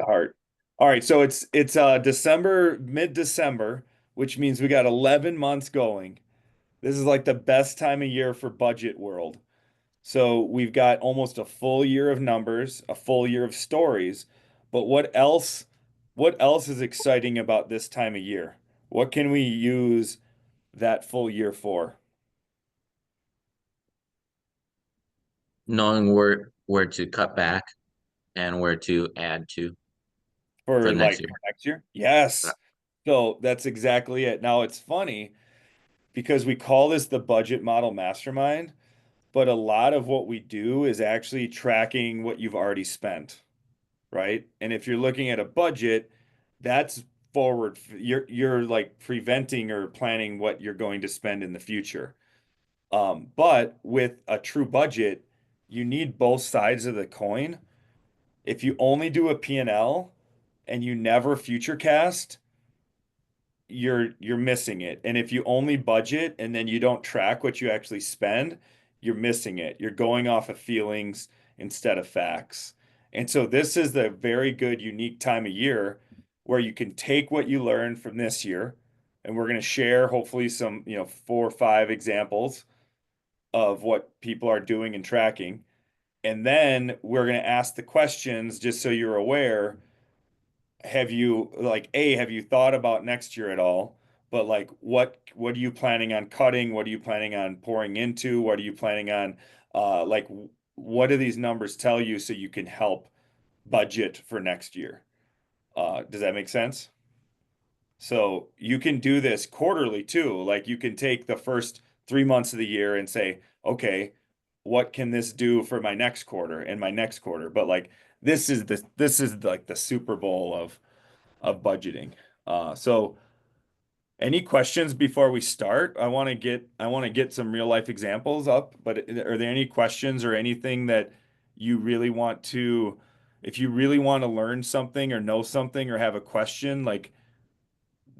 The heart. All right, so it's December, mid-December, which means we got 11 months going. This is like the best time of year for budget world. So we've got almost a full year of numbers, a full year of stories. But what else is exciting about this time of year? What can we use that full year Knowing where to cut back and where to add to for for next like year. for next year? Yes. So that's exactly it. Now it's funny because we call this the budget model mastermind, but a lot of what we do is actually tracking what you've already spent, right? And if you're looking at a budget, that's forward. You're like preventing or planning what you're going to spend in the future. But with a true budget, you need both sides of the coin. If you only do a P&L and you never future cast, you're missing it. And if you only budget and then you don't track what you actually spend, you're missing it. You're going off of feelings instead of facts. And so this is the very good, unique time of year where you can take what you learned from this year, and we're going to share hopefully some, 4 or 5 examples of what people are doing and tracking. And then we're going to ask the questions just so you're aware. Have you thought about next year at all? But like what are you planning on cutting? What are you planning on pouring into? What are you planning on what do these numbers tell you so you can help budget for next year? Does that make sense? So you can do this quarterly too. Like you can take the first 3 months of the year and say, okay, what can this do for my next quarter and my next quarter? But like this is like the Super Bowl of budgeting. So any questions before we start? I want to get some real life examples up, but are there any questions or anything that you really want to, if you really want to learn something or know something or have a question, like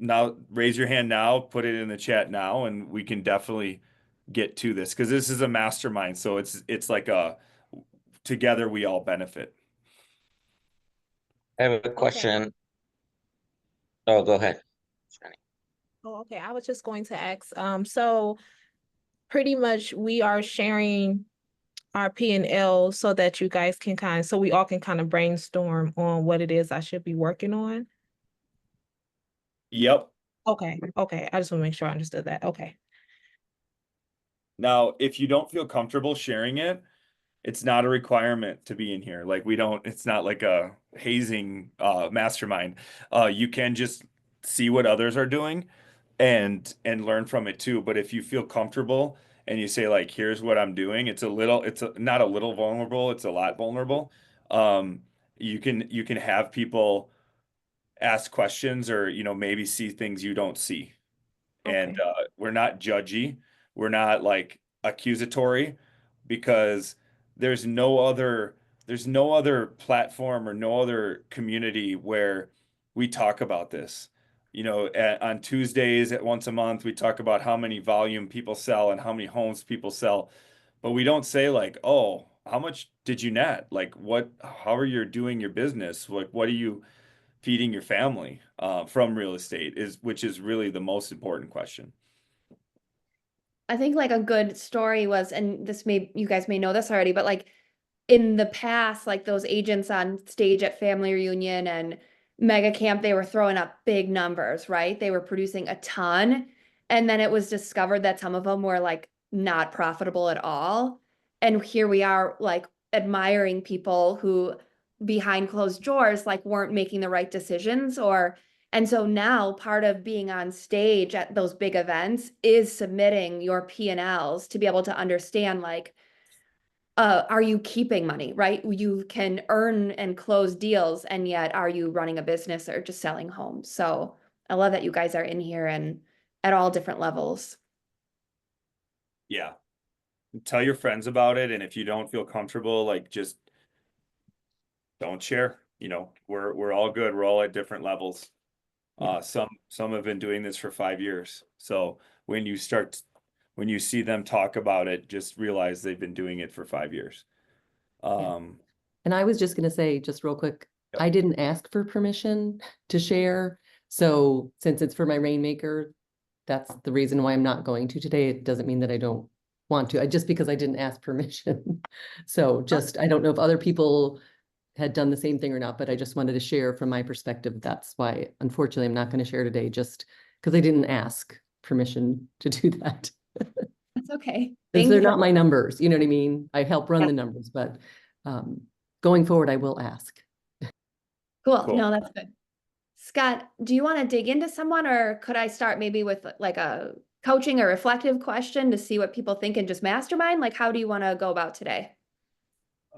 now raise your hand now, put it in the chat now, and we can definitely get to this because this is a mastermind. So it's like a together we all benefit. I have a Okay. question. Oh, go ahead. Oh, okay. I was just going to ask, so pretty much we are sharing our P&L so that you guys can so we all can kind of brainstorm on what it is I should be working on. Yep. Okay. Okay. I just want to make sure I understood that. Okay. Now, if you don't feel comfortable sharing it, it's not a requirement to be in here. Like we don't, it's not like a hazing mastermind. You can just see what others are doing and learn from it too. But if you feel comfortable and you say like, here's what I'm doing, not a little vulnerable, it's a lot vulnerable. Um, you can have people ask questions or maybe see things you don't see. And Okay. we're not judgy. We're not like accusatory because there's no other there's no other platform or no other community where we talk about this. On Tuesdays at once a month, we talk about how many volume people sell and how many homes people sell. But we don't say like, oh, how much did you net? Like how are you doing your business? Like what are you feeding your family from real estate which is really the most important question. I think like a good story was, and this may, you guys may know this already, but like in the past, like those agents on stage at family reunion and mega camp, they were throwing up big numbers, right? They were producing a ton. And then it was discovered that some of them were like not profitable at all. And here we are like admiring people who behind closed doors like weren't making the right decisions or and so now part of being on stage at those big events is submitting your P&Ls to be able to understand like are you keeping money, right? You can earn and close deals, and yet are you running a business or just selling homes? So I love that you guys are in here and at all different levels. Yeah, tell your friends about it, and if you don't feel comfortable, like just don't share. We're all good. We're all at different levels. Yeah. Some have been doing this for 5 years. So when you start when you see them talk about it, just realize they've been doing it for 5 years. Yeah. Um, And I was just going to say, just real quick, Yep. I didn't ask for permission to share. So since it's for my Rainmaker, that's the reason why I'm not going to today. It doesn't mean that I don't want to, just because I didn't ask permission. So just, I don't know if other people had done the same thing or not, but I just wanted to share from my perspective. That's why, unfortunately, I'm not going to share today, just because I didn't ask permission to do that. That's okay. Because Thank they're you for not my numbers, you know what I mean? I help run Yeah. the numbers, but going forward, I will ask. Cool. Cool. No, that's good. Scott, do you want to dig into someone, or could I start maybe with like a coaching or reflective question to see what people think and just mastermind? Like, how do you want to go about today?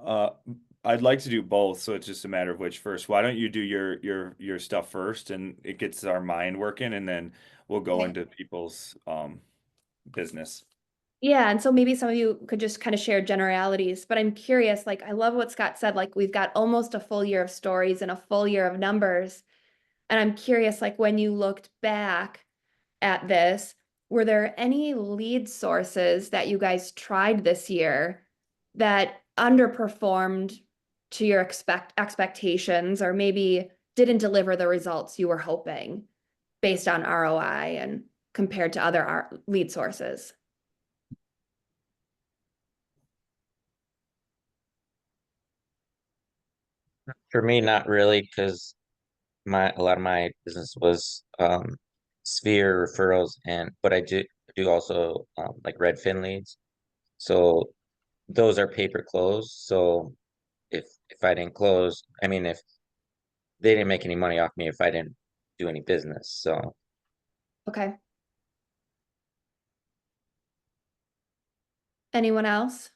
Uh, I'd like to do both, so it's just a matter of which first. Why don't you do your stuff first, and it gets our mind working, and then we'll go Okay. into people's business. Yeah, and so maybe some of you could just kind of share generalities, but I'm curious, like I love what Scott said, like we've got almost a full year of stories and a full year of numbers. And I'm curious, like when you looked back at this, were there any lead sources that you guys tried this year that underperformed to your expectations, or maybe didn't deliver the results you were hoping based on ROI and compared to other lead sources? For me, not really, because a lot of my business was sphere referrals, and but I do also like Redfin leads. So those are pay per close. So if I didn't close, I mean, if they didn't make any money off me if I didn't do any business. So Okay. Anyone else?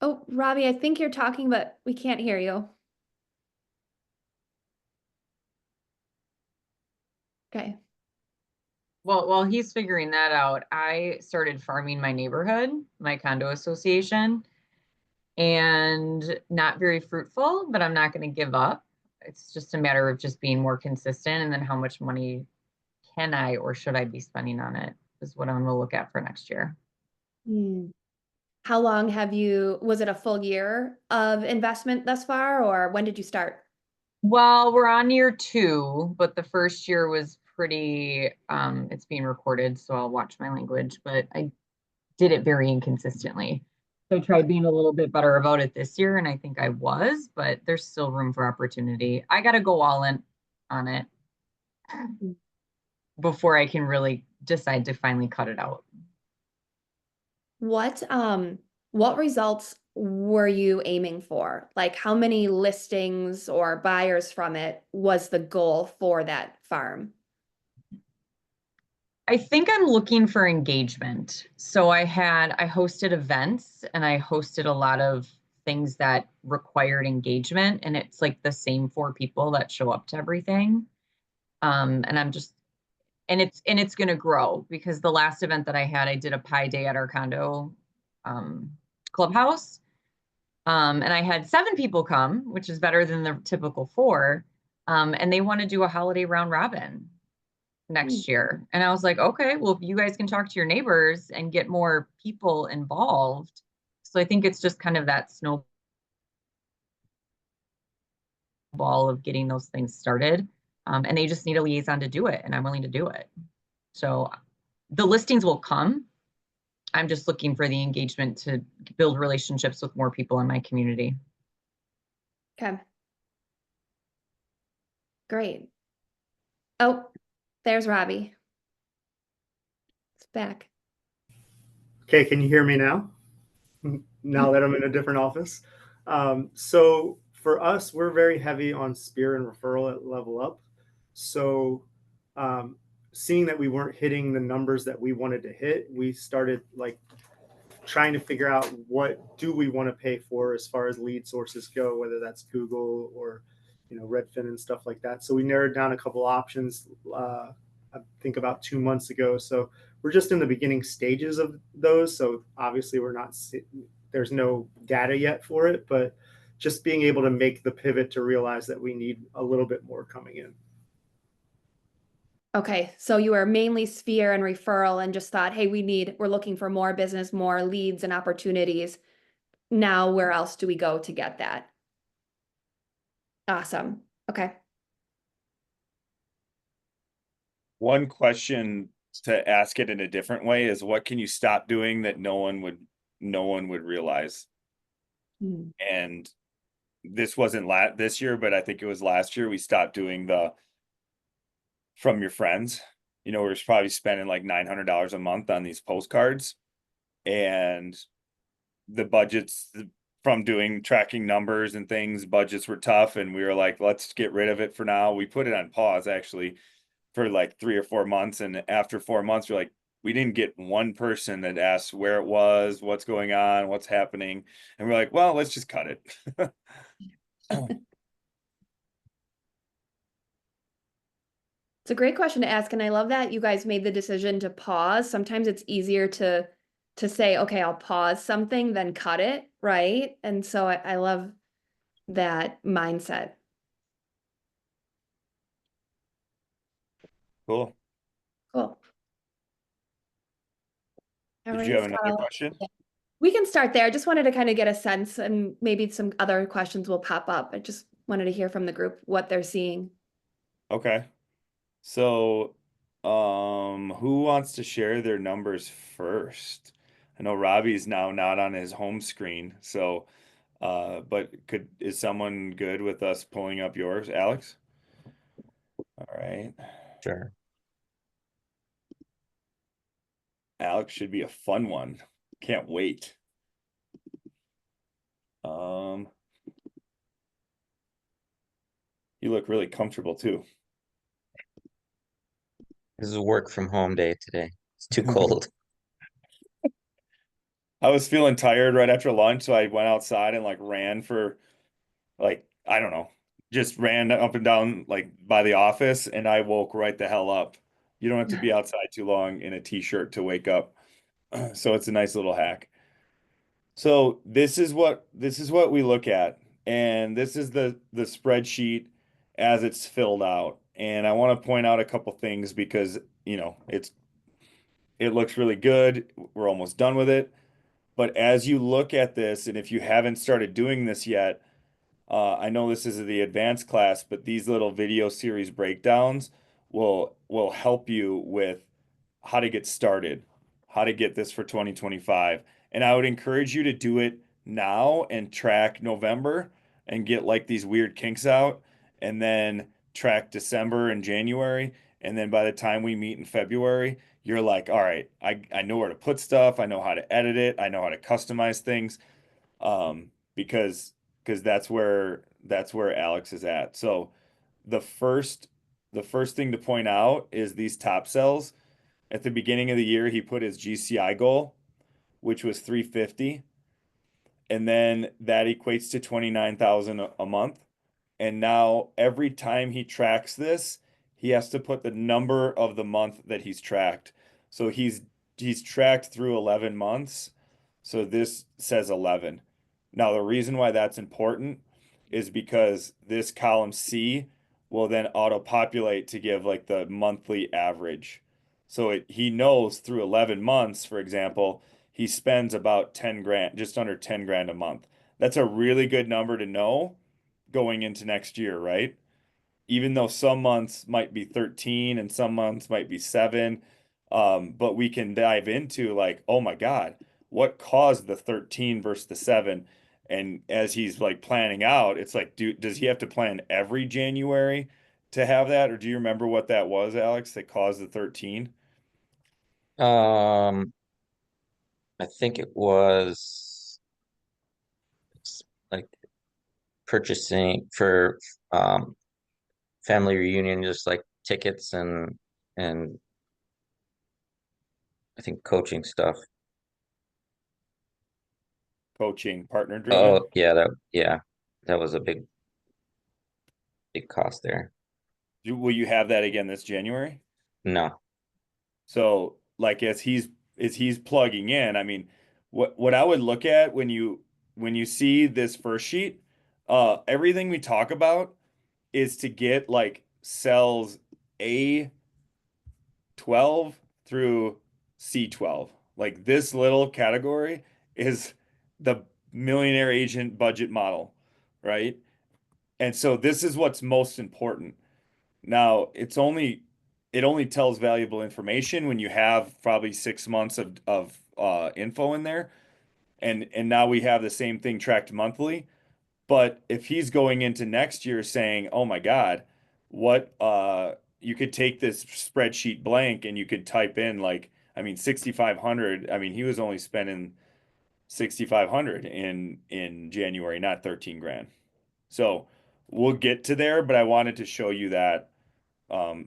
Oh, Robbie, I think you're talking, but we can't hear you. Okay. Well, while he's figuring that out, I started farming my neighborhood, my condo association, and not very fruitful, but I'm not going to give up. It's just a matter of just being more consistent, and then how much money can I or should I be spending on it is what I'm going to look at for next year. Hmm. How long was it a full year of investment thus far, or when did you start? Well, we're on year 2, but the first year was pretty, it's being recorded, so I'll watch my language, but I did it very inconsistently. So I tried being a little bit better about it this year, and I think I was, but there's still room for opportunity. I got to go all in on it before I can really decide to finally cut it out. What results were you aiming for? Like how many listings or buyers from it was the goal for that farm? I think I'm looking for engagement. So I hosted events and I hosted a lot of things that required engagement. And it's like the same 4 people that show up to everything. And it's going to grow because the last event that I had, I did a pie day at our condo clubhouse. And I had 7 people come, which is better than the typical 4. And they want to do a holiday round robin next year. And I was like, okay, well, if you guys can talk to your neighbors and get more people involved. So I think it's just kind of that snowball of getting those things started. And they just need a liaison to do it. And I'm willing to do it. So the listings will come. I'm just looking for the engagement to build relationships with more people in my community. Okay. Great. Oh, there's Robbie. It's back. Okay, can you hear me now? Now that I'm in a different office. So for us, we're very heavy on spear and referral at Level Up. So seeing that we weren't hitting the numbers that we wanted to hit, we started like trying to figure out what do we want to pay for as far as lead sources go, whether that's Google or Redfin and stuff like that. So we narrowed down a couple options. I think about 2 months ago. So we're just in the beginning stages of those. So obviously there's no data yet for it, but just being able to make the pivot to realize that we need a little bit more coming in. Okay, so you were mainly sphere and referral and just thought, hey, we're looking for more business, more leads and opportunities. Now, where else do we go to get that? Awesome. Okay. One question to ask it in a different way is what can you stop doing that no one would realize? Hmm. And this wasn't this year, but I think it was last year we stopped doing the from your friends. You know, we're probably spending like $900 a month on these postcards, and the budgets from doing tracking numbers and things, budgets were tough, and we were like, let's get rid of it for now. We put it on pause actually for like 3 or 4 months, and after 4 months, we're like, we didn't get one person that asked where it was, what's going on, what's happening, and we're like, well, let's just cut it. It's a great question to ask, and I love that you guys made the decision to pause. Sometimes it's easier to say, okay, I'll pause something than cut it, right? And so I love that mindset. Cool. Cool. All Did you right, have another Scott. question? We can start there. I just wanted to kind of get a sense, and maybe some other questions will pop up. I just wanted to hear from the group what they're seeing. Okay. So, who wants to share their numbers first? I know Robbie's now not on his home screen, so but is someone good with us pulling up yours, Alex? All right. Sure. Alex should be a fun one. Can't wait. Um, you look really comfortable too. This is a work from home day today. It's too cold. I was feeling tired right after lunch, so I went outside and like ran for like, I don't know, just ran up and down like by the office, and I woke right the hell up. You don't have to be outside too long in a t-shirt to wake up. So it's a nice little hack. So this is what we look at, and this is the spreadsheet as it's filled out. And I want to point out a couple things because, you know, it looks really good. We're almost done with it. But as you look at this, and if you haven't started doing this yet, I know this is the advanced class, but these little video series breakdowns will help you with how to get started, how to get this for 2025. And I would encourage you to do it now and track November and get like these weird kinks out, and then track December and January. And then by the time we meet in February, you're like, all right, I know where to put stuff, I know how to edit it, I know how to customize things. Because that's where Alex is at. So the first the first thing to point out is these top cells. At the beginning of the year, he put his GCI goal, which was 350, and then that equates to 29,000 a month. And now every time he tracks this, he has to put the number of the month that he's tracked. So he's tracked through 11 months. So this says 11. Now the reason why that's important is because this column C will then auto-populate to give like the monthly average. So he knows through 11 months, for example, he spends about 10 grand, just under 10 grand a month. That's a really good number to know going into next year, right? Even though some months might be 13 and some months might be 7, but we can dive into like, oh my God, what caused the 13 versus the 7? And as he's like planning out, it's like, does he have to plan every January to have that? Or do you remember what that was, Alex, that caused the 13? Um, I think it was like purchasing for um family reunion, just like tickets and I think coaching stuff. Coaching, partner driven? Oh yeah, that was a big cost there. Will you have that again this January? No. So like as he's plugging in, I mean, what I would look at when you see this first sheet, everything we talk about is to get like cells A 12 through C12. Like this little category is the millionaire agent budget model, right? And so this is what's most important. Now, it only tells valuable information when you have probably 6 months of info in there. And now we have the same thing tracked monthly. But if he's going into next year saying, "Oh my God, what you could take this spreadsheet blank and you could type in like, I mean, 6,500. I mean, he was only spending 6,500 in January, not 13 grand. So we'll get to there, but I wanted to show you that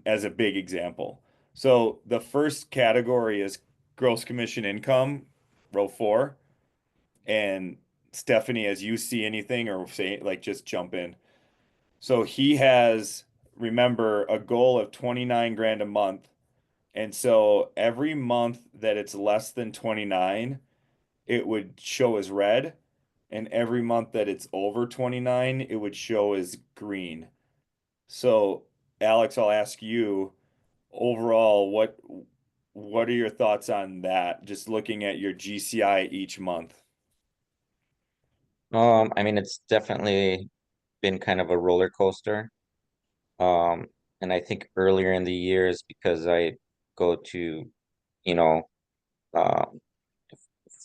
as a big example. So the first category is gross commission income, row 4. And Stephanie, as you see anything or say, like, just jump in. So he has, remember, a goal of 29 grand a month. And so every month that it's less than 29, it would show as red. And every month that it's over 29, it would show as green. So, Alex, I'll ask you overall, what are your thoughts on that? Just looking at your GCI each month. I mean, it's definitely been kind of a roller coaster. Um, and I think earlier in the years, because I go to, you know, a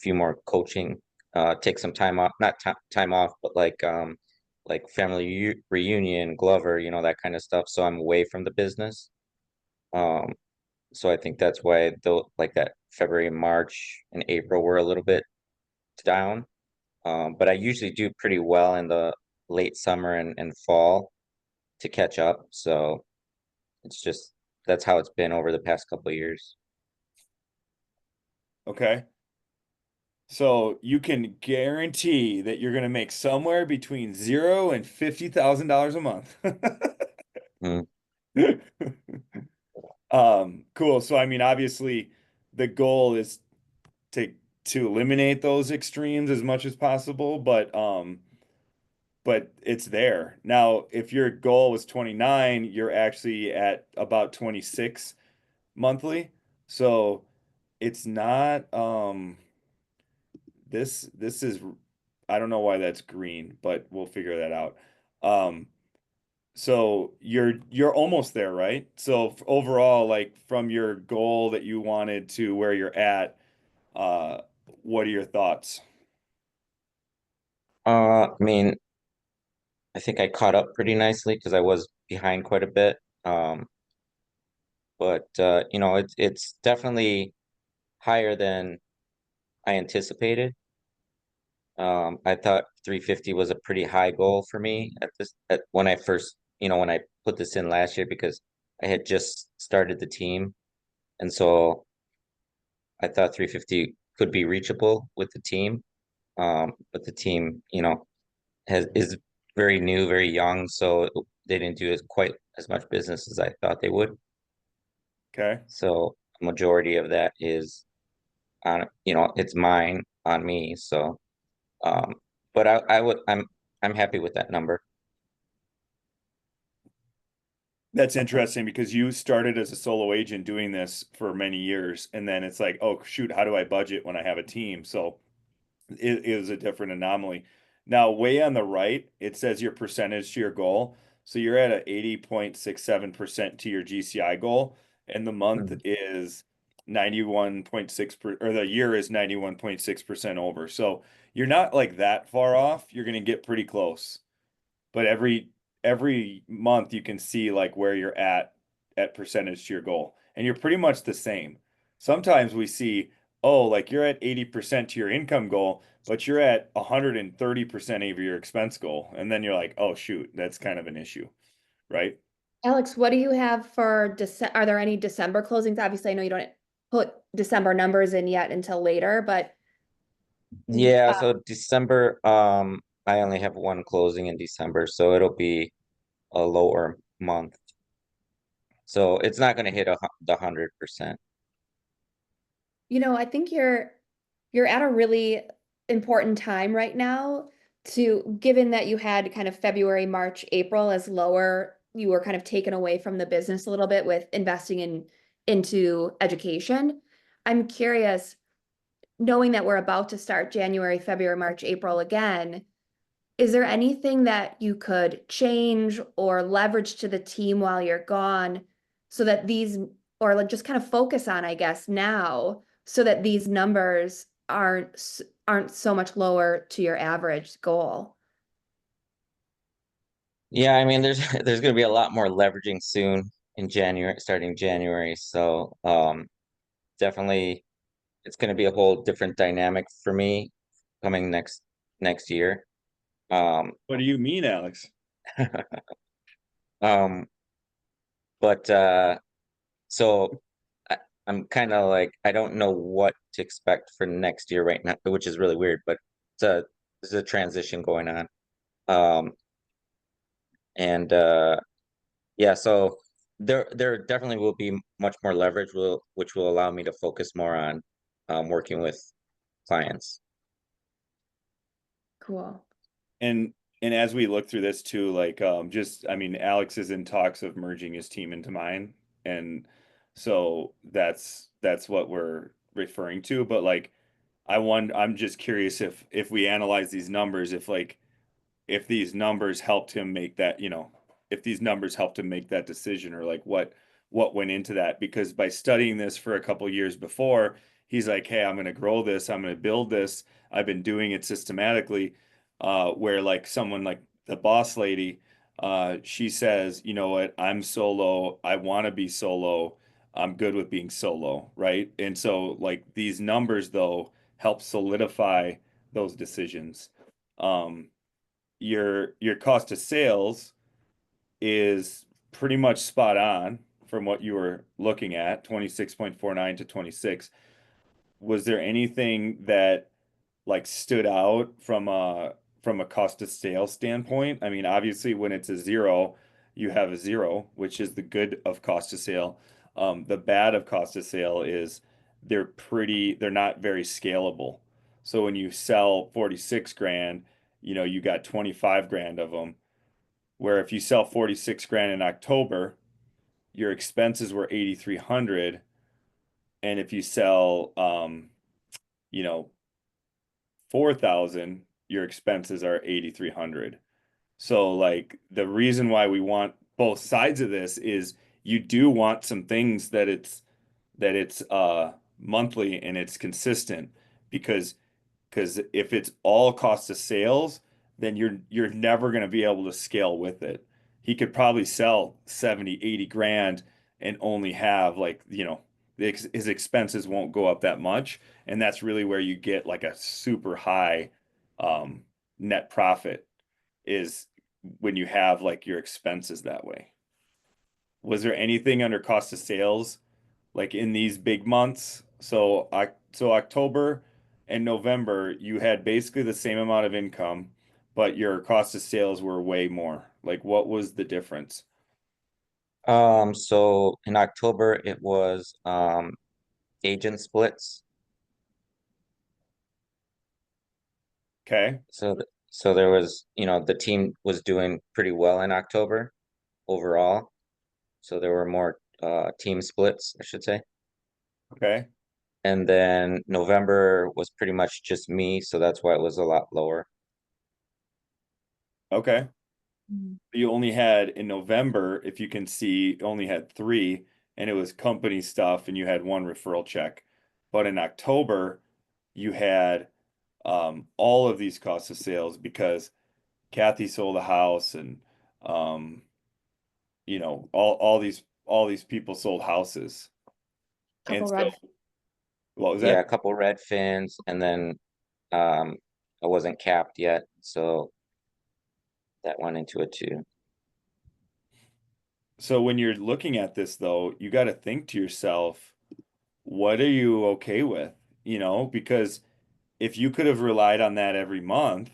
few more coaching, take some time off, not time off, but like family reunion, Glover, that kind of stuff. So I'm away from the business. Um, so I think that's why though, like that February, March, and April were a little bit down. But I usually do pretty well in the late summer and fall to catch up. So it's just that's how it's been over the past couple of years. Okay. So you can guarantee that you're going to make somewhere between $0 and $50,000 a month. Mm. Cool. So I mean, obviously, the goal is to eliminate those extremes as much as possible, but it's there. Now, if your goal was 29, you're actually at about 26 monthly. So it's not this is I don't know why that's green, but we'll figure that out. Um, so you're almost there, right? So overall, like from your goal that you wanted to where you're at, uh, what are your thoughts? I mean, I think I caught up pretty nicely because I was behind quite a bit. But it's definitely higher than I anticipated. I thought 350 was a pretty high goal for me at when I first, when I put this in last year because I had just started the team. And so I thought 350 could be reachable with the team. But the team, is very new, very young, so they didn't do as quite as much business as I thought they would. Okay. So a majority of that is on, it's mine on me. So, um, but I'm happy with that number. That's interesting because you started as a solo agent doing this for many years, and then it's like, oh shoot, how do I budget when I have a team? So it is a different anomaly. Now, way on the right, it says your percentage to your goal. So you're at a 80.67% to your GCI goal, and the month Mhm. is 91.6%, or the year is 91.6% over. So you're not like that far off. You're going to get pretty close. But every month you can see like where you're at percentage to your goal. And you're pretty much the same. Sometimes we see, oh, like you're at 80% to your income goal, but you're at 130% of your expense goal. And then you're like, oh shoot, that's kind of an issue, right? Alex, what do you have for are there any December closings? Obviously, I know you don't put December numbers in yet until later, but Yeah, so December, I only have one closing in December, so it'll be a lower month. So it's not going to hit the 100%. I think you're at a really important time right now to given that you had kind of February, March, April as lower, you were kind of taken away from the business a little bit with investing into education. I'm curious, knowing that we're about to start January, February, March, April again, is there anything that you could change or leverage to the team while you're gone so that these, or like just kind of focus on, I guess, now, so that these numbers aren't so much lower to your average goal? Yeah, I mean, there's there's going to be a lot more leveraging soon in January, starting January. So definitely, it's going to be a whole different dynamic for me coming next year. What do you mean, Alex? um, but so I'm kind of like I don't know what to expect for next year right now, which is really weird. But it's a there's a transition going on. Um, and Yeah, so there definitely will be much more leverage, which will allow me to focus more on working with clients. Cool. And as we look through this too, like just I mean, Alex is in talks of merging his team into mine, and so that's what we're referring to. But like, I'm just curious if we analyze these numbers, if these numbers helped him make that, if these numbers helped him make that decision, or like what went into that. Because by studying this for a couple years before, he's like, hey, I'm going to grow this, I'm going to build this. I've been doing it systematically. Where like someone like the boss lady, she says, you know what, I'm solo, I want to be solo, I'm good with being solo, right? And so like these numbers though help solidify those decisions. Um, your cost of sales is pretty much spot on from what you were looking at, 26.49 to 26. Was there anything that like stood out from a cost of sales standpoint? I mean, obviously when it's a zero, you have a zero, which is the good of cost of sale. The bad of cost of sale is they're not very scalable. So when you sell 46 grand, you got 25 grand of them. Where if you sell 46 grand in October, your expenses were 8,300. And if you sell, you know, 4,000, your expenses are 8,300. So like the reason why we want both sides of this is you do want some things that it's monthly and it's consistent, because if it's all cost of sales, then you're never going to be able to scale with it. He could probably sell 70, 80 grand and only have like, his expenses won't go up that much. And that's really where you get like a super high um, net profit, is when you have like your expenses that way. Was there anything under cost of sales like in these big months? So October and November, you had basically the same amount of income, but your cost of sales were way more. Like what was the difference? So in October it was agent splits. Okay. So there was, the team was doing pretty well in October overall. So there were more team splits, I should say. Okay. And then November was pretty much just me, so that's why it was a lot lower. Okay. Mm. You only had in November, if you can see, you only had three, and it was company stuff, and you had one referral check. But in October, you had all of these costs of sales because Kathy sold a house, and um, all these people sold houses. And Couple so red. what was Yeah, a that? couple red fins, and then um, I wasn't capped yet, so that went into it too. So when you're looking at this though, you got to think to yourself, what are you okay with? Because if you could have relied on that every month,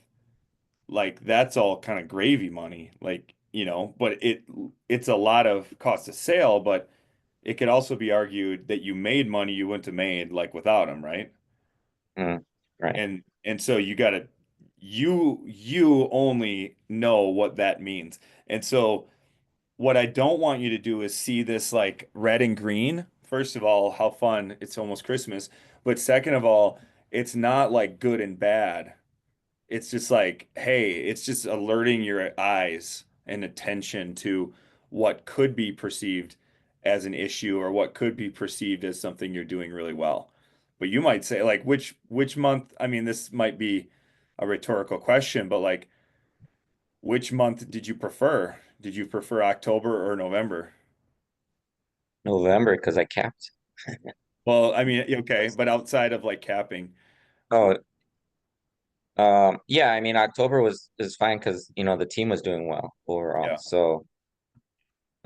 like that's all kind of gravy money, like, but it's a lot of cost of sale, but it could also be argued that you made money you wouldn't have made like without them, right? Mm, right. And so you only know what that means. And so what I don't want you to do is see this like red and green first of all, how fun. It's almost Christmas. But second of all, it's not like good and bad. It's just like, hey, it's just alerting your eyes and attention to what could be perceived as an issue or what could be perceived as something you're doing really well. But you might say, like, which month, I mean, this might be a rhetorical question, but like, which month did you prefer? Did you prefer October or November? November because I capped. Well, I mean, okay, but outside of like capping, Oh, yeah, I mean October was is fine because the team was doing well overall. yeah. So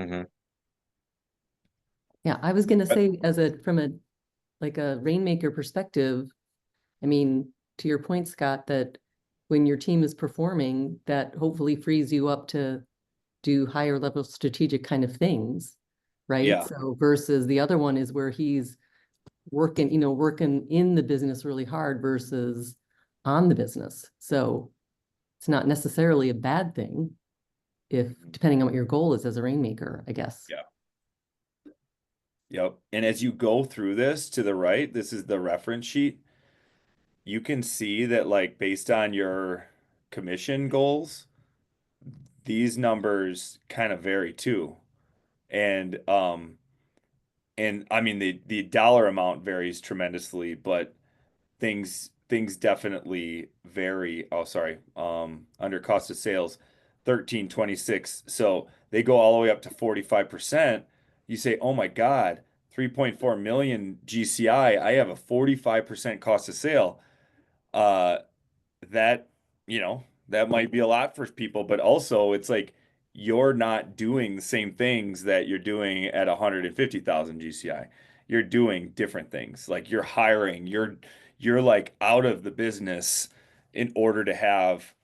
mhm. Yeah, I was gonna But say from a like a rainmaker perspective, I mean, to your point, Scott, that when your team is performing, that hopefully frees you up to do higher level strategic kind of things, right? yeah, So versus the other one is where he's working in the business really hard versus on the business. So it's not necessarily a bad thing if depending on what your goal is as a rainmaker, I guess. yeah. Yep. And as you go through this to the right, this is the reference sheet. You can see that like based on your commission goals, these numbers kind of vary too. And I mean the dollar amount varies tremendously, but things definitely vary. Oh, sorry. Under cost of sales, 1326. So they go all the way up to 45%. You say, "Oh my God, 3.4 million GCI. I have a 45% cost of sale." Uh that, that might be a lot for people, but also it's like you're not doing the same things that you're doing at 150,000 GCI. You're doing different things. Like you're hiring, you're like out of the business in order to have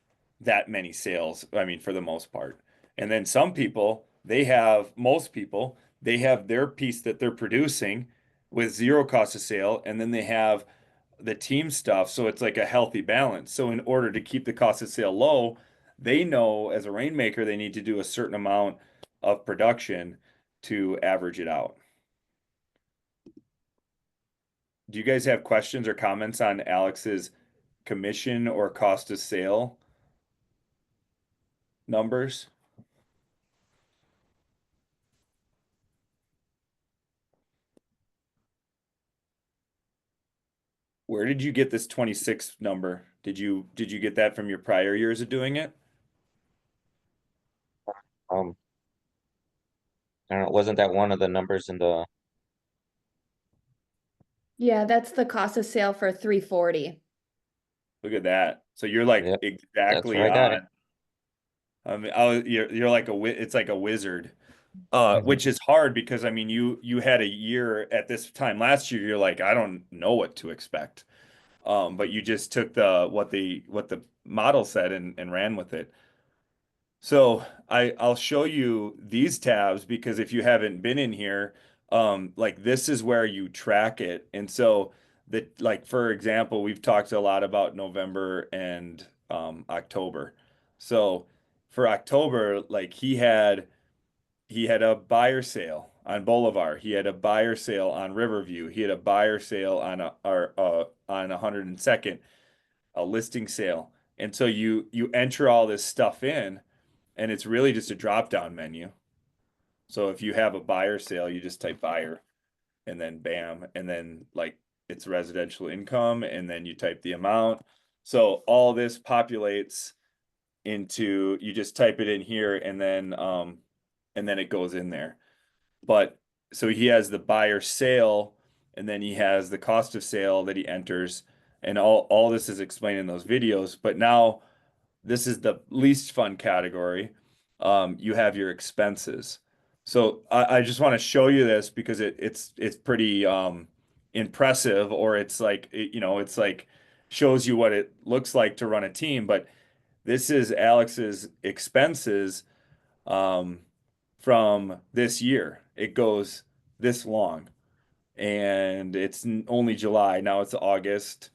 that many sales. I mean, for the most part. And then most people, they have their piece that they're producing with zero cost of sale, and then they have the team stuff, so it's like a healthy balance. So in order to keep the cost of sale low, they know as a rainmaker they need to do a certain amount of production to average it out. Do you guys have questions or comments on Alex's commission or cost of sale numbers? Where did you get this 26 number? Did you get that from your prior years of doing it? Um, I don't know, wasn't that one of the numbers in the Yeah, that's the cost of sale for 340. Look at that. So you're like Yep, that's where exactly I got it. on. I mean, you're like it's like a wizard. Mhm. Which is hard because I mean you had a year at this time last year, you're like, I don't know what to expect. But you just took what the model said and ran with it. So I'll show you these tabs because if you haven't been in here, like this is where you track it. And so that like for example, we've talked a lot about November and October. So for October, like he had a buyer sale on Boulevard. He had a buyer sale on Riverview. He had a buyer sale on 102nd, a listing sale. And so you enter all this stuff in, and it's really just a drop-down menu. So if you have a buyer sale, you just type buyer, and then bam, and then like it's residential income, and then you type the amount. So all this populates into you just type it in here, and then it goes in there. But so he has the buyer sale, and then he has the cost of sale that he enters, and all this is explained in those videos. But now this is the least fun category. You have your expenses. So I just want to show you this because it's pretty impressive, or it's like it's like shows you what it looks like to run a team. But this is Alex's expenses um, from this year. It goes this long, and it's only July. Now it's August.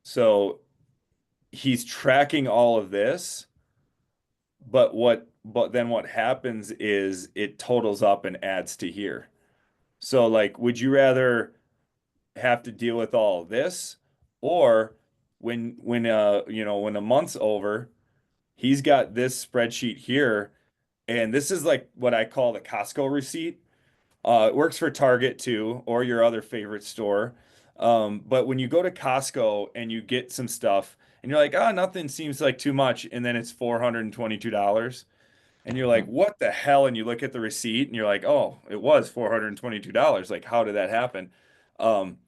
So he's tracking all of this, but then what happens is it totals up and adds to here. So like, would you rather have to deal with all this, or when a month's over, he's got this spreadsheet here, and this is like what I call the Costco receipt. It works for Target too, or your other favorite store. But when you go to Costco and you get some stuff and you're like, oh, nothing seems like too much, and then it's $422. And you're like, Mhm. what the hell? And you look at the receipt and you're like, oh, it was $422. Like, how did that happen? Um,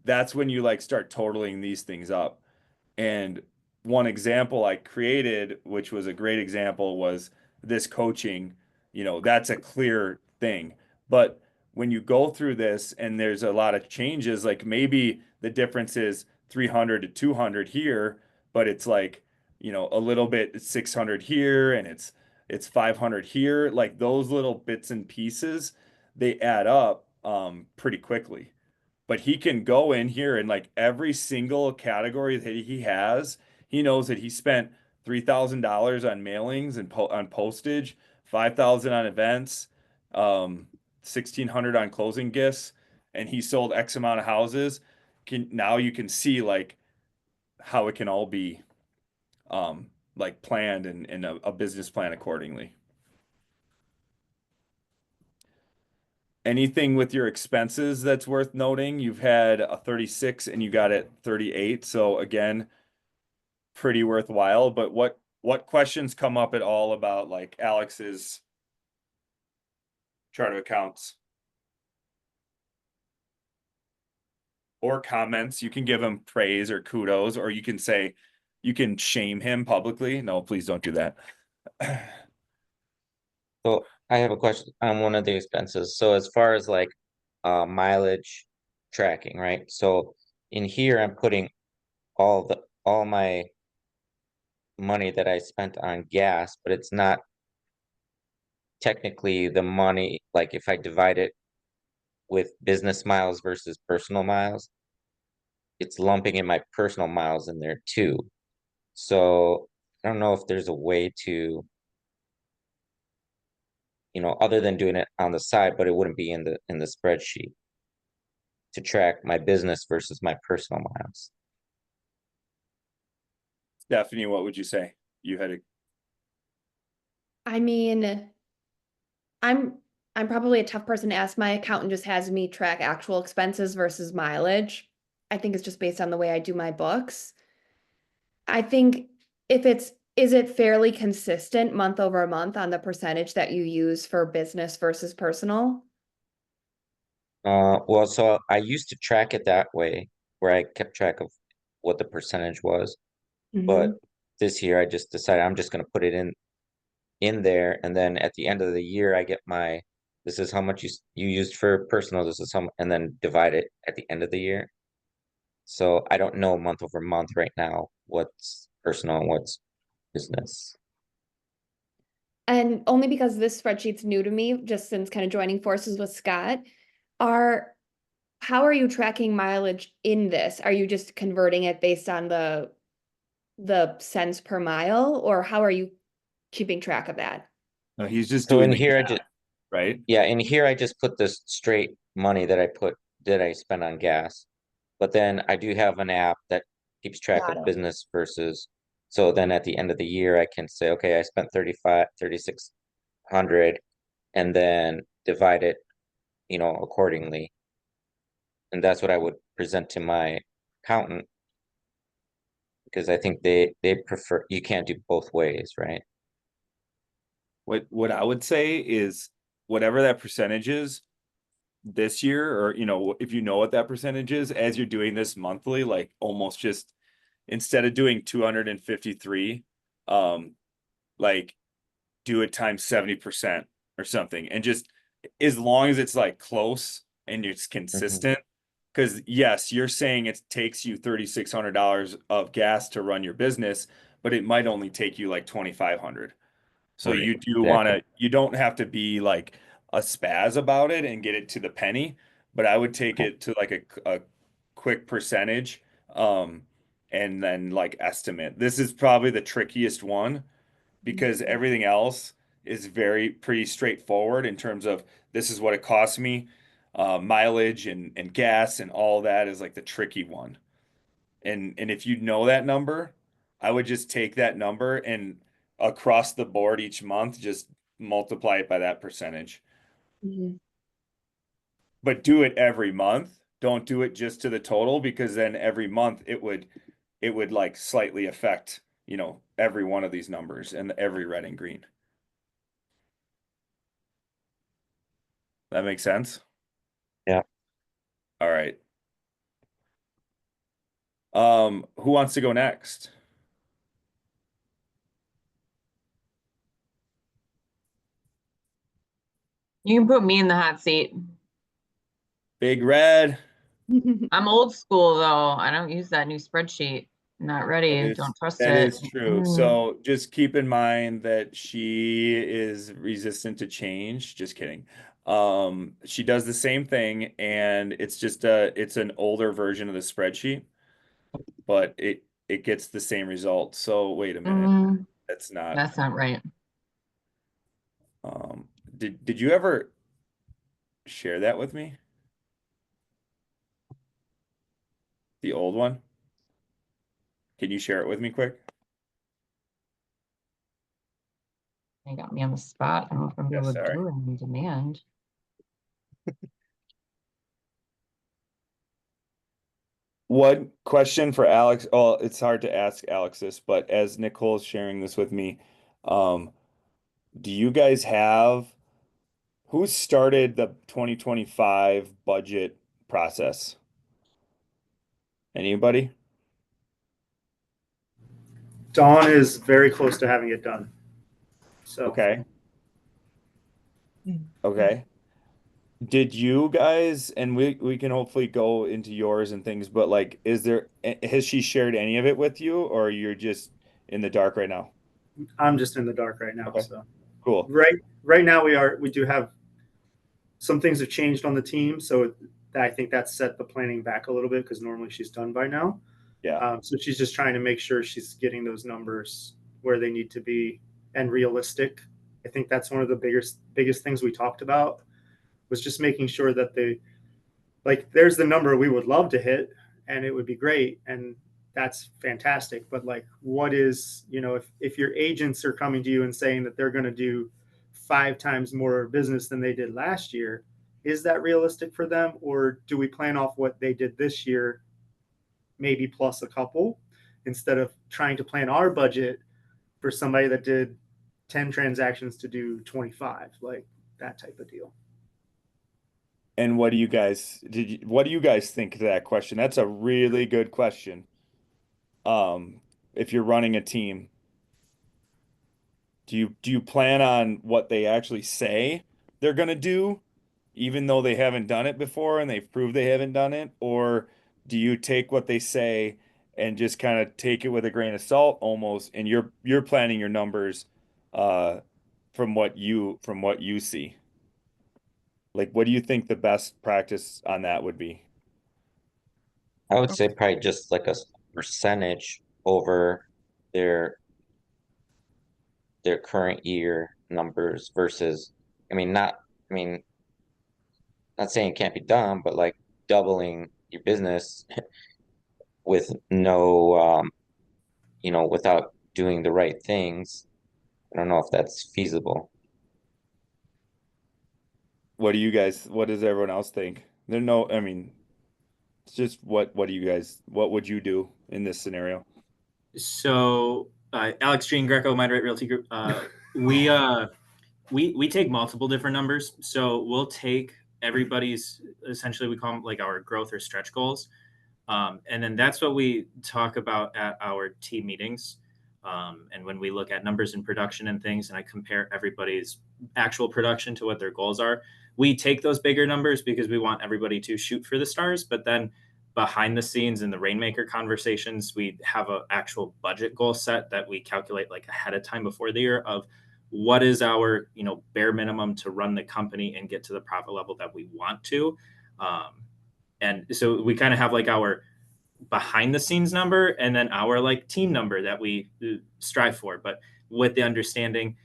that's when you like start totaling these things up. And one example I created, which was a great example, was this coaching. That's a clear thing. But when you go through this and there's a lot of changes, like maybe the difference is 300 to 200 here, but it's like, a little bit 600 here and it's 500 here. Like those little bits and pieces, they add up pretty quickly, but he can go in here and like every single category that he has, he knows that he spent $3,000 on mailings and on postage, 5,000 on events, 1,600 on closing gifts, and he sold X amount of houses. Now you can see like how it can all be um like planned and a business plan accordingly. Anything with your expenses that's worth noting? You've had a 36 and you got it 38. So again, pretty worthwhile. But what questions come up at all about like Alex's chart of accounts? Or comments? You can give him praise or kudos, or you can say you can shame him publicly. No, please don't do that. So I have a question on one of the expenses. So as far as like mileage tracking, right? So in here I'm putting all my money that I spent on gas, but it's not technically the money, like if I divide it with business miles versus personal miles, it's lumping in my personal miles in there too. So I don't know if there's a way to, other than doing it on the side, but it wouldn't be in the spreadsheet to track my business versus my personal miles. Stephanie, what would you say? You had a I mean, I'm I'm probably a tough person to ask. My accountant just has me track actual expenses versus mileage. I think it's just based on the way I do my books. I think if is it fairly consistent month over month on the percentage that you use for business versus personal? Well, so I used to track it that way, where I kept track of what the percentage was. But Mhm. this year I just decided I'm just going to put it in there, and then at the end of the year I get this is how much you used for personal, this is and then divide it at the end of the year. So I don't know month over month right now what's personal and what's business. And only because this spreadsheet's new to me, just since kind of joining forces with Scott, are how are you tracking mileage in this? Are you just converting it based on the cents per mile, or how are you keeping track of that? no, he's just So doing in the here I math, just right? Yeah, in here I just put this straight money that I spend on gas. But then I do have an app that keeps track Got of it. business versus, so then at the end of the year I can say, okay, I spent 3,600, and then divide it, accordingly. And that's what I would present to my accountant, because I think they prefer, you can't do both ways, right? What I would say is whatever that percentage is this year, or if you know what that percentage is, as you're doing this monthly, like almost just instead of doing 253, um, like do it times 70% or something. And just as long as it's like close and it's Hmm. consistent, because yes, you're saying it takes you $3,600 of gas to run your business, but it might only take you like 2,500. So Right, you do want exactly. to, you don't have to be like a spaz about it and get it to the penny, but I would take it to like a quick percentage, um, and then like estimate. This is probably the trickiest one because Mhm. everything else is very pretty straightforward in terms of this is what it costs me. Mileage and gas and all that is like the tricky one. And if you know that number, I would just take that number and across the board each month, just multiply it by that percentage. Mhm. But do it every month. Don't do it just to the total, because then every month it would like slightly affect, every one of these numbers and every red and green. That makes sense? Yeah. All right. Who wants to go next? You can put me in the hot seat. Big Red. I'm old school though. I don't use that new spreadsheet. Not That ready. is Don't trust that it. is true. Mm. So just keep in mind that she is resistant to change. Just kidding. She does the same thing, and it's an older version of the spreadsheet, but it gets the same result. So wait a minute. Mm, That's not. that's not right. Did you ever share that with me? The old one? Can you share it with me quick? They got me on the spot. I don't know if I'm Yeah, able to sorry. do it on demand. What question for Alex? Oh, it's hard to ask Alex this, but as Nicole's sharing this with me, um, do you guys have who started the 2025 budget process? Anybody? Dawn is very close to having it done. So Okay. Okay. Did you guys, and we can hopefully go into yours and things, but like, has she shared any of it with you, or you're just in the dark right now? I'm just in the dark right now. Okay, So cool. right now we do have some things have changed on the team, so I think that set the planning back a little bit because normally she's done by now. Yeah. So she's just trying to make sure she's getting those numbers where they need to be and realistic. I think that's one of the biggest things we talked about was just making sure that there's the number we would love to hit and it would be great and that's fantastic. But like what is, if your agents are coming to you and saying that they're going to do 5 times more business than they did last year, is that realistic for them? Or do we plan off what they did this year, maybe plus a couple, instead of trying to plan our budget for somebody that did 10 transactions to do 25, like that type of deal. And what do you guys think of that question? That's a really good question. Um, if you're running a team, do you plan on what they actually say they're gonna do, even though they haven't done it before and they've proved they haven't done it? Or do you take what they say and just kind of take it with a grain of salt almost, and you're planning your numbers uh from what you see? Like, what do you think the best practice on that would be? I would say probably just like a percentage over their their current year numbers versus, I mean, I mean, not saying it can't be done, but like doubling your business with no, without doing the right things. I don't know if that's feasible. What does everyone else think? I mean, it's just what would you do in this scenario? So, Alex Jean Greco, Minorate Realty Group. We take multiple different numbers. So we'll take everybody's, essentially we call them like our growth or stretch goals. And then that's what we talk about at our team meetings. And when we look at numbers in production and things, and I compare everybody's actual production to what their goals are, we take those bigger numbers because we want everybody to shoot for the stars. But then behind the scenes in the Rainmaker conversations, we have an actual budget goal set that we calculate like ahead of time before the year of what is our, bare minimum to run the company and get to the profit level that we want to. And so we kind of have like our behind the scenes number and then our like team number that we strive for, but with the understanding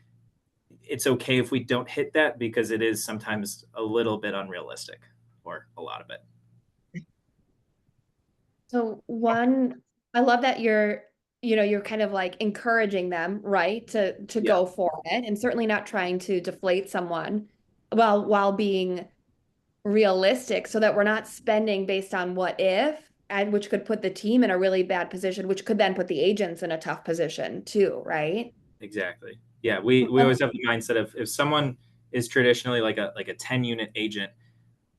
it's okay if we don't hit that because it is sometimes a little bit unrealistic or a lot of it. So one, I love that you're kind of like encouraging them, right, to Yeah. go for it, and certainly not trying to deflate someone while being realistic, so that we're not spending based on what if, and which could put the team in a really bad position, which could then put the agents in a tough position too, right? Exactly. Yeah, we always have the mindset of if someone is traditionally like a 10 unit agent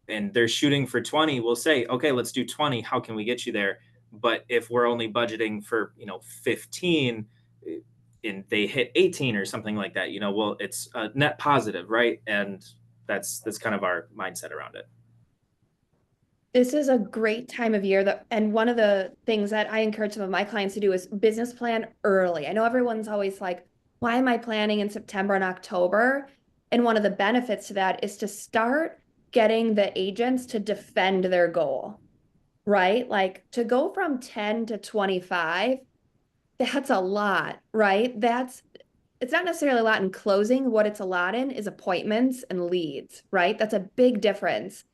and they're shooting for 20, we'll say, okay, let's do 20. How can we get you there? But if we're only budgeting for, 15 and they hit 18 or something like that, well, it's a net positive, right? And that's kind of our mindset around it. This is a great time of year and one of the things that I encourage some of my clients to do is business plan early. I know everyone's always like, why am I planning in September and October? And one of the benefits to that is to start getting the agents to defend their goal, right? Like to go from 10 to 25, that's a lot, right? It's not necessarily a lot in closing. What it's a lot in is appointments and leads, right? That's a big difference.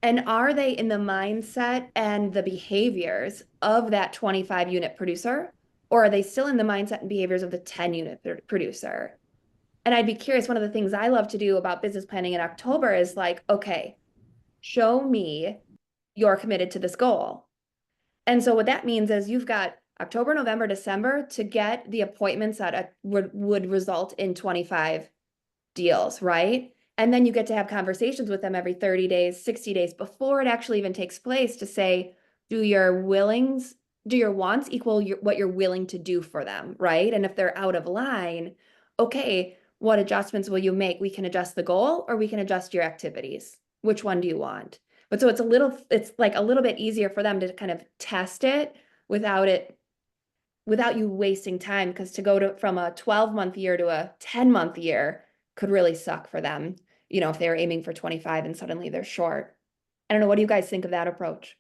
And are they in the mindset and the behaviors of that 25 unit producer? Or are they still in the mindset and behaviors of the 10 unit producer? And I'd be curious, one of the things I love to do about business planning in October is like, okay, show me you're committed to this goal. And so what that means is you've got October, November, December to get the appointments that would result in 25 deals, right? And then you get to have conversations with them every 30 days, 60 days before it actually even takes place to say, do your wants equal what you're willing to do for them, right? And if they're out of line, okay, what adjustments will you make? We can adjust the goal or we can adjust your activities. Which one do you want? But so it's like a little bit easier for them to kind of test it without you wasting time, because to go from a 12-month year to a 10-month year could really suck for them, if they're aiming for 25 and suddenly they're short. I don't know, what do you guys think of that approach?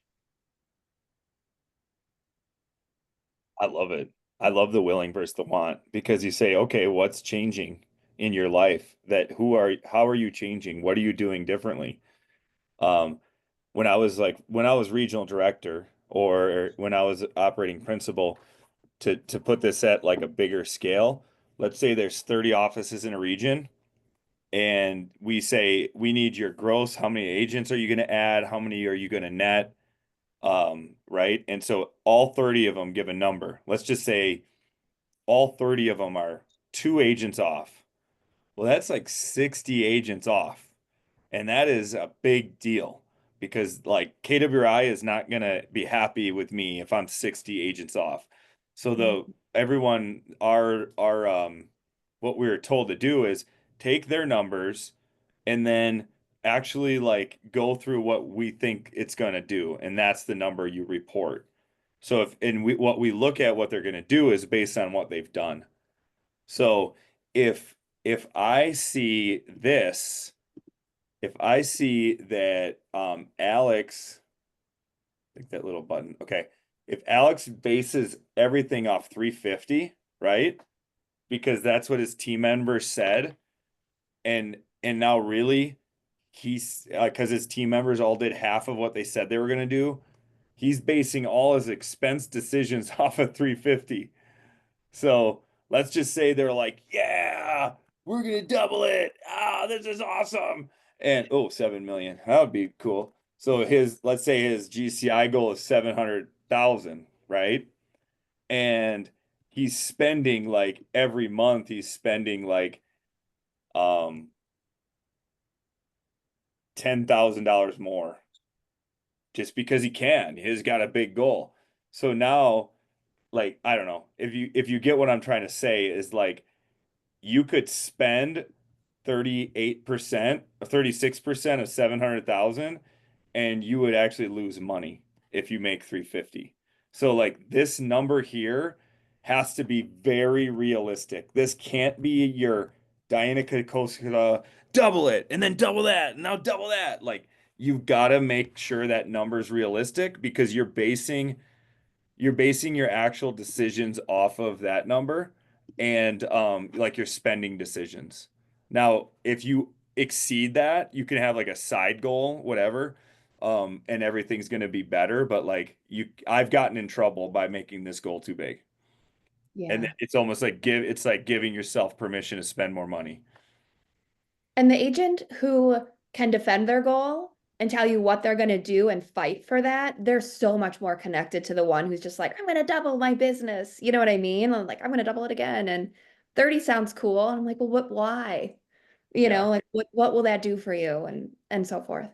I love it. I love the willing versus the want, because you say, okay, what's changing in your life? How are you changing? What are you doing differently? Um, when I was regional director, or when I was operating principal, to put this at like a bigger scale, let's say there's 30 offices in a region, and we say we need your gross. How many agents are you going to add? How many are you going to net? Right? And so all 30 of them give a number. Let's just say all 30 of them are 2 agents off. Well, that's like 60 agents off. And that is a big deal, because like KWI is not going to be happy with me if I'm 60 agents off. So what we were told to do is take their numbers and then actually like go through what we think it's going to do. And that's the number you report. So what we look at what they're going to do is based on what they've done. So if if I see this, if I see that Alex, click that little button. Okay. If Alex bases everything off 350, right? Because that's what his team members said, and now really he's because his team members all did half of what they said they were going to do. He's basing all his expense decisions off of 350. So let's just say they're like, yeah, we're gonna double it. Ah, this is awesome. And 7 million. That would be cool. So let's say his GCI goal is 700,000, right? And he's spending like every month, he's spending like um $10,000 more just because he can. He's got a big goal. So now, like, I don't know if you get what I'm trying to say, is like you could spend 38% or 36% of 700,000, and you would actually lose money if you make 350. So like this number here has to be very realistic. This can't be your Diana Kokoska double it and then double that and now double that. Like you've got to make sure that number's realistic, because you're basing your actual decisions off of that number, and like your spending decisions. Now, if you exceed that, you can have like a side goal, whatever. and everything's going to be better, but like I've gotten in trouble by making this goal too big. And Yeah. it's almost like it's like giving yourself permission to spend more money. And the agent who can defend their goal and tell you what they're going to do and fight for that, they're so much more connected to the one who's just like, I'm going to double my business. You know what I mean? I'm like, I'm going to double it again. And 30 sounds cool. And I'm like, well, why? You Yeah. know, like what will that do for you? And so forth.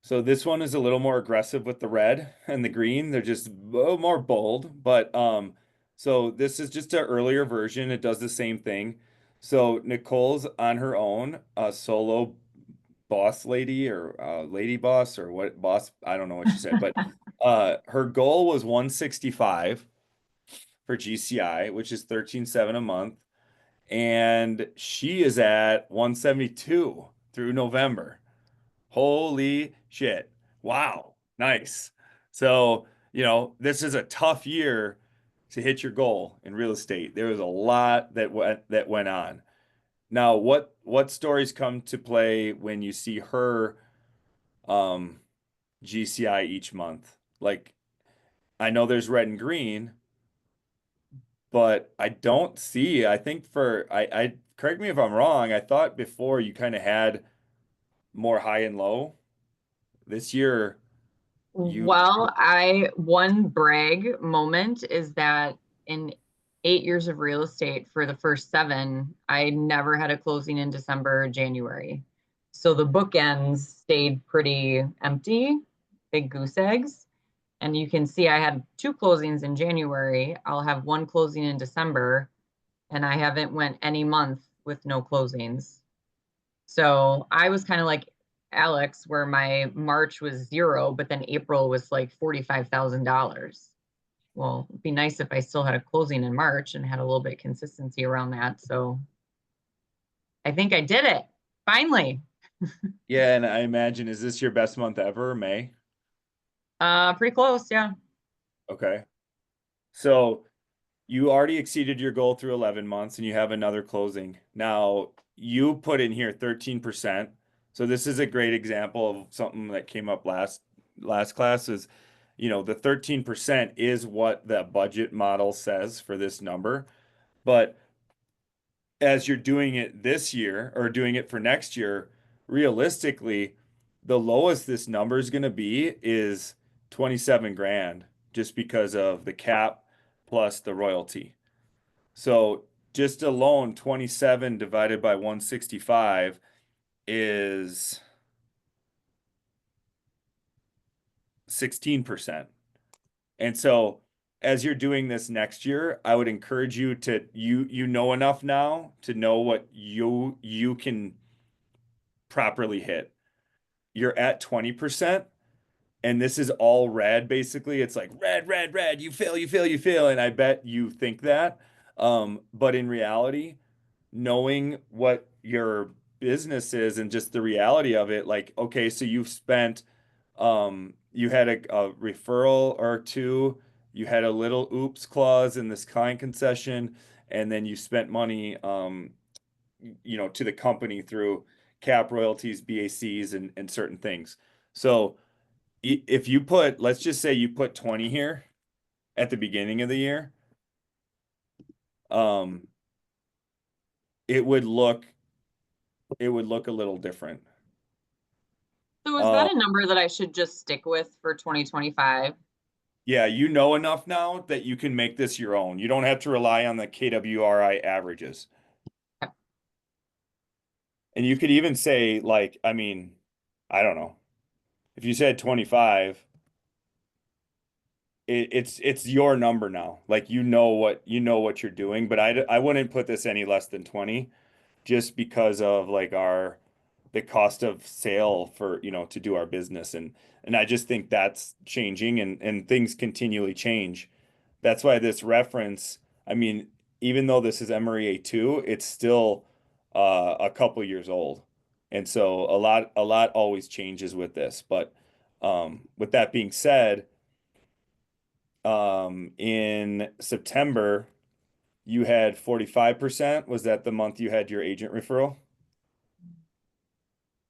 So this one is a little more aggressive with the red and the green. They're just a little more bold, but so this is just an earlier version. It does the same thing. So Nicole's on her own, a solo boss lady or lady boss or what boss, I don't know what she said, but her goal was 165 for GCI, which is 13.7 a month, and she is at 172 through November. Holy shit. Wow. Nice. So, this is a tough year to hit your goal in real estate. There was a lot that went on. Now, what stories come to play when you see her um GCI each month? Like, I know there's red and green, but I don't see, I think I correct me if I'm wrong, I thought before you kind of had more high and low. This year you Well, one brag moment is that in 8 years of real estate, for the first 7, I never had a closing in December or January. So the bookends stayed pretty empty, big goose eggs. And you can see I had 2 closings in January. I'll have 1 closing in December, and I haven't went any month with no closings. So I was kind of like Alex, where my March was 0, but then April was like $45,000. Well, it'd be nice if I still had a closing in March and had a little bit of consistency around that. So I think I did it finally. Yeah, and I imagine, is this your best month ever, May? Pretty close, yeah. Okay. So you already exceeded your goal through 11 months and you have another closing. Now, you put in here 13%. So this is a great example of something that came up last class is, the 13% is what the budget model says for this number. But as you're doing it this year or doing it for next year, realistically, the lowest this number is going to be is 27 grand just because of the cap plus the royalty. So just alone, 27 divided by 165 is 16%. And so as you're doing this next year, I would encourage you to you know enough now to know what you can properly hit. You're at 20%, and this is all red basically. It's like red, red, red, you fail, you fail, you fail. And I bet you think that. But in reality, knowing what your business is and just the reality of it, like, okay, so you've spent you had a referral or two, you had a little oops clause in this client concession, and then you spent money to the company through cap royalties, BACs, and certain things. So if you put, let's just say you put 20 here at the beginning of the year, um, it would look a little different. So is Uh, that a number that I should just stick with for 2025? yeah, you know enough now that you can make this your own. You don't have to rely on the KWRI averages. And you could even say, like, I mean, I don't know. If you said 25, it's your number now. Like you know what you're doing, but I wouldn't put this any less than 20 just because of like the cost of sale for, to do our business, and I just think that's changing, and things continually change. That's why this reference, I mean, even though this is Emory A2, it's still a couple years old. And so a lot always changes with this. But with that being said, in September, you had 45%. Was that the month you had your agent referral?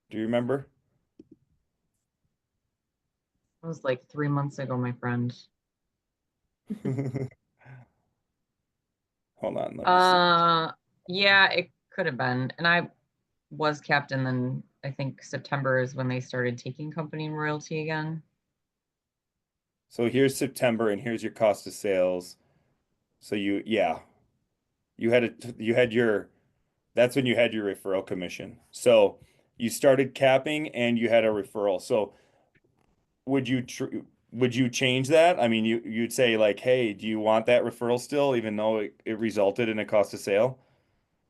Do you remember? It was like 3 months ago, my friend. Hold on, let me see. Yeah, it could have been. And I was captain, then I think September is when they started taking company and royalty again. So here's September and here's your cost of sales. So yeah, you had your, that's when you had your referral commission. So you started capping and you had a referral. So would you would you change that? I mean, you'd say like, hey, do you want that referral still, even though it resulted in a cost of sale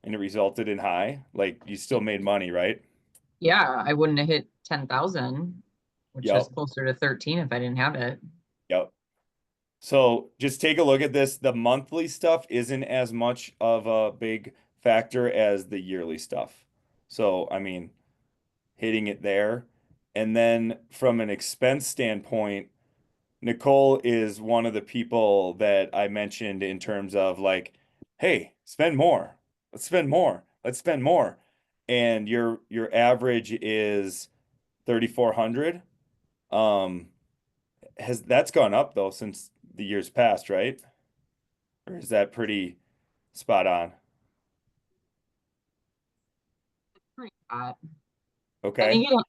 and it resulted in high? Like you still made money, right? Yeah, I wouldn't have hit 10,000, which is Yep. closer to 13 if I didn't have it. Yep. So just take a look at this. The monthly stuff isn't as much of a big factor as the yearly stuff. So, I mean, hitting it there. And then from an expense standpoint, Nicole is one of the people that I mentioned in terms of like, hey, spend more. Let's spend more. Let's spend more. And your average is 3,400. Um, has that's gone up though since the years past, right? Or is that pretty spot on? Pretty hot. I Okay. think it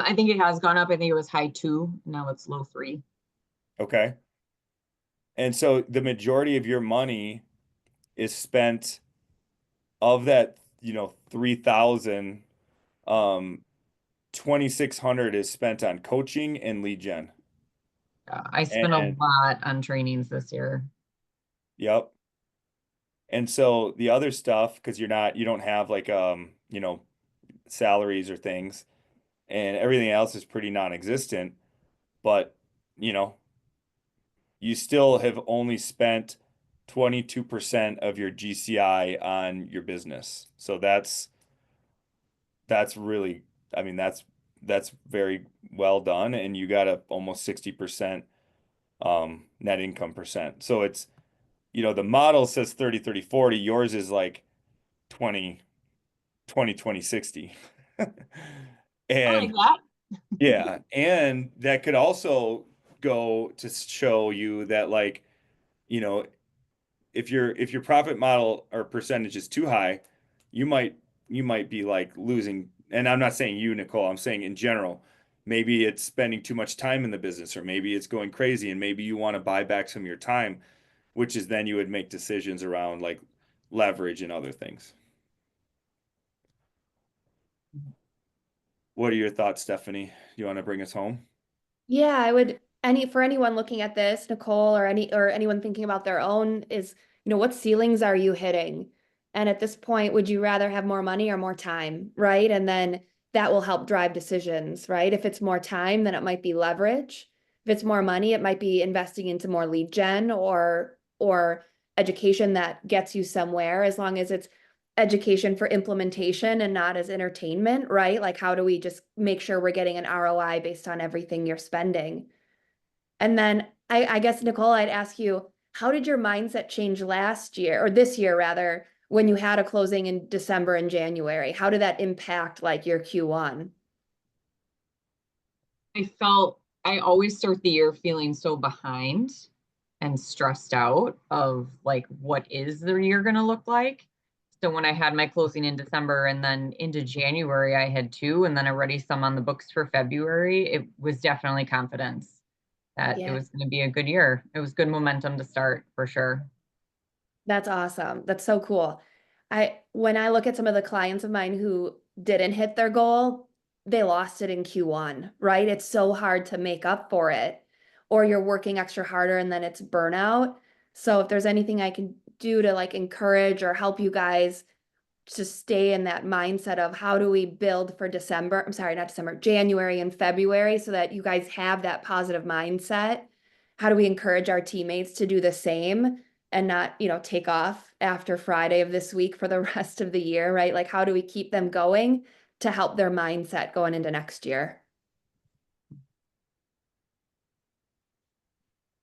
I think it has gone up. I think it was high two. Now it's low three. Okay. And so the majority of your money is spent of that, 3,000, um, 2,600 is spent on coaching and lead gen. Yeah, I spent a And lot on trainings this year. yep. And so the other stuff, because you don't have like salaries or things, and everything else is pretty non-existent, but you know, you still have only spent 22% of your GCI on your business. So that's really, I mean, that's very well done, and you got a almost 60% net income percent. So it's, the model says 30 30 40. Yours is like 20 20 20 60. I like And that. yeah, and that could also go to show you that like, you know, if your profit model or percentage is too high, you might you might be like losing. And I'm not saying you, Nicole, I'm saying in general, maybe it's spending too much time in the business, or maybe it's going crazy, and maybe you want to buy back some of your time, which is then you would make decisions around like leverage and other things. What are your thoughts, Stephanie? You want to bring us home? Yeah, I would for anyone looking at this, Nicole, or anyone thinking about their own is, what ceilings are you hitting? And at this point, would you rather have more money or more time, right? And then that will help drive decisions, right? If it's more time, then it might be leverage. If it's more money, it might be investing into more lead gen or education that gets you somewhere, as long as it's education for implementation and not as entertainment, right? Like, how do we just make sure we're getting an ROI based on everything you're spending? And then I guess, Nicole, I'd ask you, how did your mindset change last year, or this year rather, when you had a closing in December and January? How did that impact like your Q1? I always start the year feeling so behind and stressed out of like what is the year going to look like. So when I had my closing in December and then into January, I had two, and then already some on the books for February, it was definitely confidence that it Yeah. was going to be a good year. It was good momentum to start for sure. That's awesome. That's so cool. When I look at some of the clients of mine who didn't hit their goal, they lost it in Q1, right? It's so hard to make up for it, or you're working extra harder and then it's burnout. So if there's anything I can do to like encourage or help you guys to stay in that mindset of how do we build for December, I'm sorry, not December, January and February, so that you guys have that positive mindset. How do we encourage our teammates to do the same and not, take off after Friday of this week for the rest of the year, right? Like, how do we keep them going to help their mindset going into next year?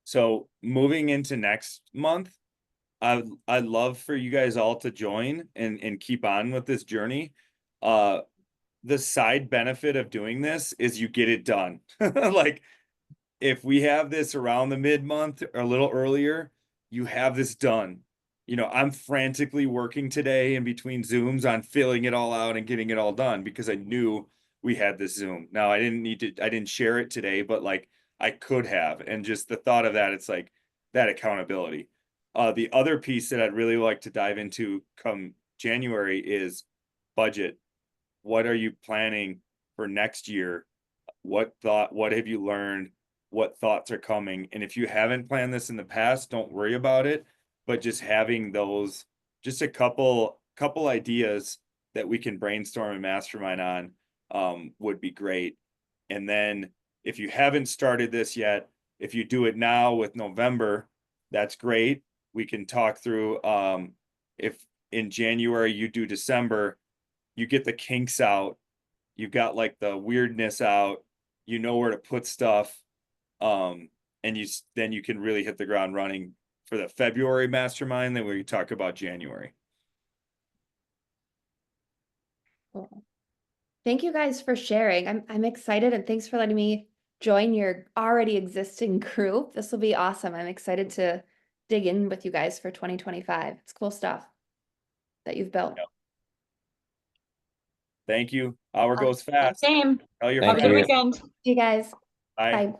So moving into next month, I'd love for you guys all to join and keep on with this journey. The side benefit of doing this is you get it done. Like if we have this around the mid-month or a little earlier, you have this done. You know, I'm frantically working today in between Zooms on filling it all out and getting it all done because I knew we had this Zoom. Now I didn't share it today, but like I could have. And just the thought of that, it's like that accountability. The other piece that I'd really like to dive into come January is budget. What are you planning for next year? What have you learned? What thoughts are coming? And if you haven't planned this in the past, don't worry about it. But just having those, just a couple ideas that we can brainstorm and mastermind on would be great. And then if you haven't started this yet, if you do it now with November, that's great. We can talk through if in January you do December, you get the kinks out, you've got like the weirdness out, you know where to put stuff, and then you can really hit the ground running for the February mastermind. Then we talk about January. Cool. Thank you guys for sharing. I'm excited, and thanks for letting me join your already existing group. This will be awesome. I'm excited to dig in with you guys for 2025. It's cool stuff that you've built. Yep. Thank you. Hour goes fast. Same. Tell your Have a Thank good friends. you. weekend. See you guys. Bye. Bye.